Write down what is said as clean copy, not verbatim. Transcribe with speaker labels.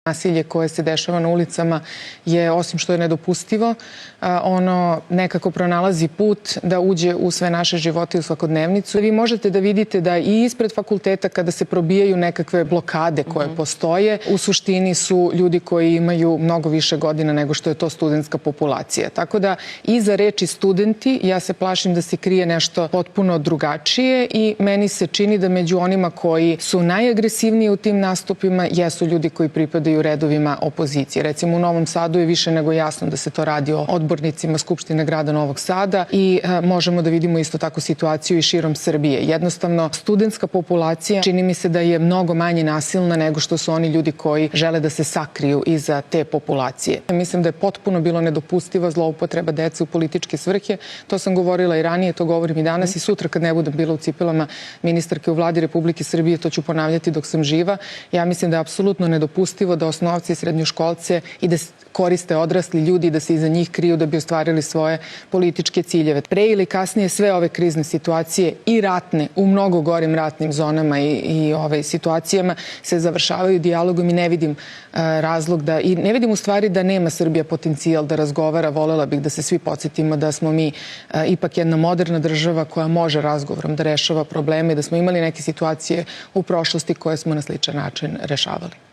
Speaker 1: Nasilje koje se dešava na ulicama je, osim što je nedopustivo, ono nekako pronalazi put da uđe u sve naše živote i u svakodnevnicu. Vi možete da vidite da i ispred fakulteta, kada se probijaju nekakve blokade koje postoje, u suštini su ljudi koji imaju mnogo više godina nego što je to studentska populacija. Tako da iza reči studenti ja se plašim da se krije nešto potpuno drugačije i meni se čini da među onima koji su najagresivniji u tim nastupima jesu ljudi koji pripadaju u redovima opozicije. Recimo u Novom Sadu je više nego jasno da se to radi o odbornicima Skupštine grada Novog Sada i možemo da vidimo isto tako situaciju i širom Srbije. Jednostavno, studentska populacija čini mi se da je mnogo manje nasilna nego što su oni ljudi koji žele da se sakriju iza te populacije. Mislim da je potpuno bilo nedopustiva zloupotreba dece u političke svrhe. To sam govorila i ranije, to govorim i danas i sutra kad ne budem bila u cipelama ministarke u vladi Republike Srbije, to ću ponavljati dok sam živa. Ja mislim da je apsolutno nedopustivo da osnovci i srednjoškolce i da koriste odrasli ljudi, da se iza njih kriju da bi ostvarili svoje političke ciljeve. Pre ili kasnije sve ove krizne situacije i ratne, u mnogo gorim ratnim zonama i situacijama se završavaju dijalogom i ne vidim razlog da, i ne vidim u stvari da nema Srbija potencijal da razgovara. Volela bih da se svi podsjetimo da smo mi ipak jedna moderna država koja može razgovorom da rešava probleme i da smo imali neke situacije u prošlosti koje smo na sličan način rešavali.